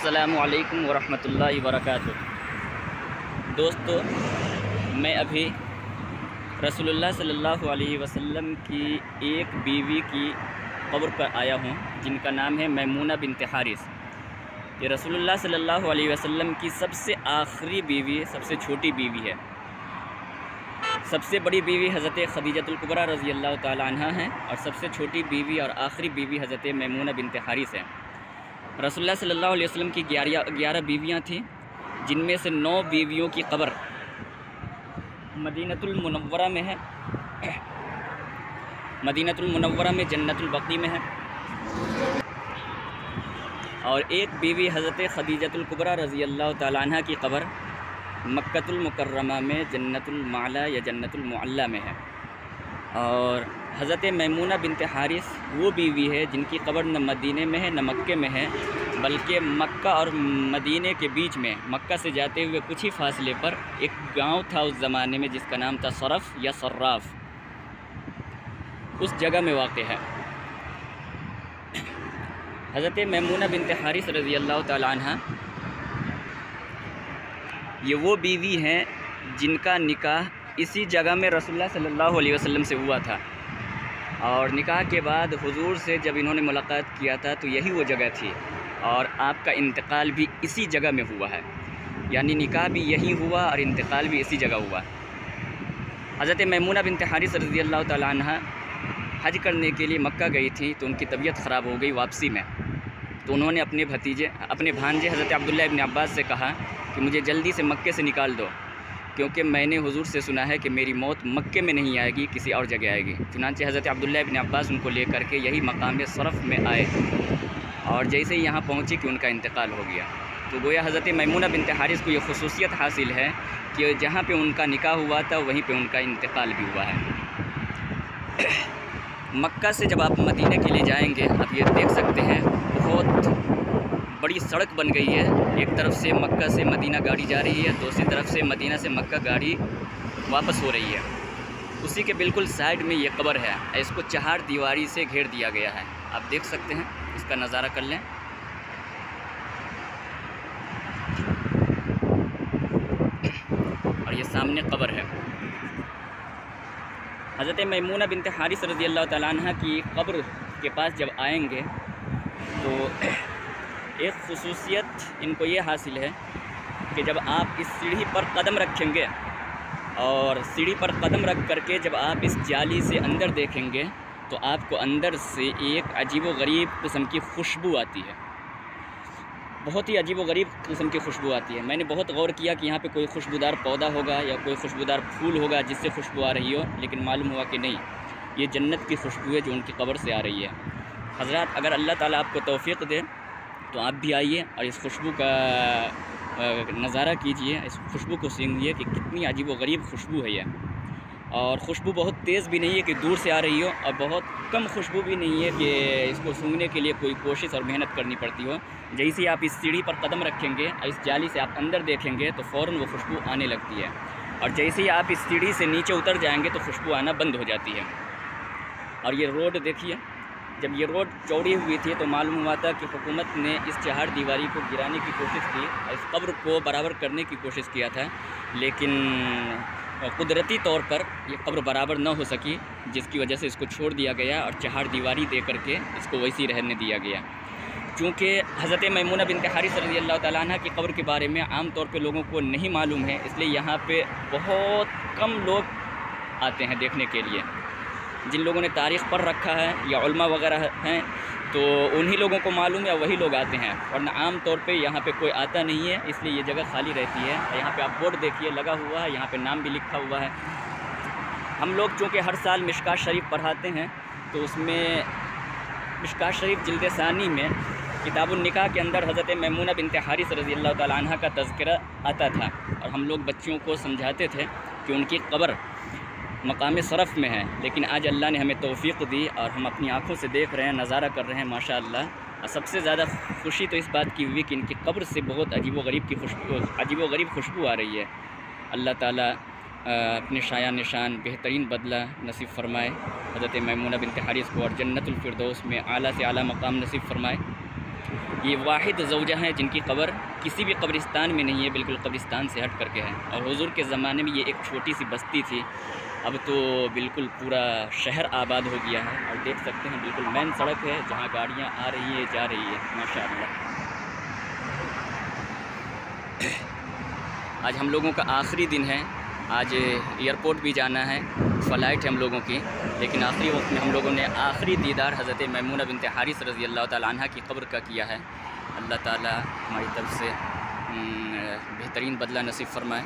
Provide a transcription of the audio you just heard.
अस्सलामु अलैकुम वरहमतुल्लाहि वबरकातुह। दोस्तों, मैं अभी रसूलुल्लाह सल्लल्लाहु अलैहि वसल्लम की एक बीवी की कब्र पर आया हूँ, जिनका नाम है मैमूना बिन्त हारिस। ये रसूलुल्लाह सल्लल्लाहु अलैहि वसल्लम की सबसे आखिरी बीवी, सबसे छोटी बीवी है। सबसे बड़ी बीवी हज़रत खदीजतुल कुबरा रज़ी अल्लाह ताला अन्हा हैं और सबसे छोटी बीवी और आखिरी बीवी हज़रत मैमूना बिन्त हारिस हैं। रसूलुल्लाह सल्लल्लाहु अलैहि वसल्लम की 11 बीवियाँ थीं, जिनमें से 9 बीवियों की कब्र मदीनतुल मुनव्वरा में है। मदीनतुल मुनव्वरा में जन्नतुल बक़ी में है, और एक बीवी हज़रत खदीजतुल कुबरा रज़ी अल्लाह ताला अन्हा की कब्र मक्कतुल मुकर्रमा में जन्नतुल माला या जन्नतुल मुअल्ला में है। और हज़रत मैमूना बिन्त हारिस वो बीवी है जिनकी कब्र न मदीने में है न मक्के में है, बल्कि मक्का और मदीने के बीच में, मक्का से जाते हुए कुछ ही फासले पर एक गांव था उस ज़माने में, जिसका नाम था सरफ़ या सर्राफ़। उस जगह में वाक़ है। हज़रत मैमूना बिन्त हारिस रज़ी अल्लाह ताला अन्हा ये वो बीवी हैं जिनका निकाह इसी जगह में रसूलुल्लाह सल्लल्लाहु अलैहि वसल्लम से हुआ था, और निकाह के बाद हुजूर से जब इन्होंने मुलाकात किया था तो यही वो जगह थी, और आपका इंतकाल भी इसी जगह में हुआ है। यानी निकाह भी यहीं हुआ और इंतकाल भी इसी जगह हुआ। हज़रत मैमूना बिन्त हारिस रज़ी अल्लाह ताला अन्हा हज करने के लिए मक्का गई थी, तो उनकी तबीयत ख़राब हो गई वापसी में। तो उन्होंने अपने भांजे हज़रत अब्दुल्लाह इब्न अब्बास से कहा कि मुझे जल्दी से मक्के से निकाल दो, क्योंकि मैंने हुजूर से सुना है कि मेरी मौत मक्के में नहीं आएगी, किसी और जगह आएगी। चुनांचे हज़रत अब्दुल्लाह इब्न अब्बास उनको लेकर के यही मकाम सरफ़ में आए, और जैसे ही यहाँ पहुँची कि उनका इंतकाल हो गया। तो गोया हज़रत मैमूना बिन्त हारिस को ये खुसूसियत हासिल है कि जहाँ पे उनका निकाह हुआ था वहीं पे उनका इंतकाल भी हुआ है। मक्का से जब आप मदीने के लिए जाएंगे, आप ये देख सकते हैं बहुत बड़ी सड़क बन गई है। एक तरफ से मक्का से मदीना गाड़ी जा रही है, दूसरी तरफ से मदीना से मक्का गाड़ी वापस हो रही है। उसी के बिल्कुल साइड में ये कब्र है। इसको 4 दीवारी से घेर दिया गया है। आप देख सकते हैं, इसका नज़ारा कर लें। और ये सामने कब्र है। हज़रत मैमूना बिन्त हारिस रज़ी अल्लाह ताला अन्हा की कब्र के पास जब आएंगे तो एक खुसूसियत इनको ये हासिल है कि जब आप इस सीढ़ी पर कदम रखेंगे, और सीढ़ी पर कदम रख करके जब आप इस जाली से अंदर देखेंगे, तो आपको अंदर से एक अजीब व गरीब किस्म की खुशबू आती है। बहुत ही अजीब व गरीब किस्म की खुशबू आती है। मैंने बहुत गौर किया कि यहाँ पे कोई खुशबूदार पौधा होगा या कोई खुशबूदार फूल होगा जिससे खुशबू आ रही हो, लेकिन मालूम हुआ कि नहीं, ये जन्नत की खुशबू है जो उनकी कब्र से आ रही है। हज़रात, अगर अल्लाह ताला आपको तौफ़ीक़ दे तो आप भी आइए और इस खुशबू का नज़ारा कीजिए, इस खुशबू को सूंघिए कि कितनी अजीब व गरीब खुशबू है ये। और खुशबू बहुत तेज़ भी नहीं है कि दूर से आ रही हो, और बहुत कम खुशबू भी नहीं है कि इसको सूंघने के लिए कोई कोशिश और मेहनत करनी पड़ती हो। जैसे ही आप इस सीढ़ी पर कदम रखेंगे और इस जाली से आप अंदर देखेंगे तो फ़ौरन वो खुशबू आने लगती है, और जैसे ही आप इस सीढ़ी से नीचे उतर जाएंगे तो खुशबू आना बंद हो जाती है। और ये रोड देखिए, जब ये रोड चौड़ी हुई थी तो मालूम हुआ था कि हुकूमत ने इस 4 दीवारी को गिराने की कोशिश की, इस कब्र को बराबर करने की कोशिश किया था, लेकिन कुदरती तौर पर ये कब्र बराबर न हो सकी, जिसकी वजह से इसको छोड़ दिया गया और 4 दीवारी दे करके इसको वैसी रहने दिया गया। चूँकि हज़रत मैमूना बिन्त हारिस रज़ी अल्लाह ताला अन्हा की कब्र के बारे में आम तौर पे लोगों को नहीं मालूम है, इसलिए यहाँ पे बहुत कम लोग आते हैं देखने के लिए। जिन लोगों ने तारीख़ पढ़ रखा है या उलमा वगैरह हैं, तो उन्हीं लोगों को मालूम है, वही लोग आते हैं, वरना आम तौर पे यहाँ पे कोई आता नहीं है, इसलिए ये जगह खाली रहती है। यहाँ पे आप बोर्ड देखिए लगा हुआ है, यहाँ पे नाम भी लिखा हुआ है। हम लोग चूँकि हर साल मिशकात शरीफ पढ़ाते हैं, तो उसमें मिशकात शरीफ जिल्द सानी में किताबुन निकाह के अंदर हज़रत मैमूना बिन्त हारिस रज़ी अल्लाह ताला अन्हा का तज़किरा आता था, और हम लोग बच्चों को समझाते थे कि उनकी कब्र मकाम सरफ़ में है। लेकिन आज अल्लाह ने हमें तौफ़ीक़ दी और हम अपनी आँखों से देख रहे हैं, नज़ारा कर रहे हैं माशाअल्लाह। और सबसे ज़्यादा खुशी तो इस बात की हुई कि इनकी कब्र से बहुत अजीब व गरीब खुशबू आ रही है। अल्लाह ताला अपने शाया निशान बेहतरीन बदला नसीब फ़रमाए हज़रत मैमूना बिन्त हारिस को, और जन्नतुल फ़िरदौस में आला से आला मकाम नसीब फ़रमाए। ये वाहिद ज़ौजा हैं जिनकी कब्र किसी भी कब्रिस्तान में नहीं है, बिल्कुल कब्रिस्तान से हट करके है। और हुज़ूर के ज़माने में ये एक छोटी सी बस्ती थी, अब तो बिल्कुल पूरा शहर आबाद हो गया है। और देख सकते हैं बिल्कुल मेन सड़क है जहाँ गाड़ियाँ आ रही है जा रही है, माशाअल्लाह। आज हम लोगों का आखिरी दिन है, आज एयरपोर्ट भी जाना है, फ़्लाइट है हम लोगों की, लेकिन आखिरी वक्त में हम लोगों ने आखिरी दीदार हज़रत मैमूना बिन्त हारिस रज़ी अल्लाह ताला अन्हा की क़ब्र का किया है। अल्लाह ताला हमारी तरफ से बेहतरीन बदला नसीब फ़रमाए।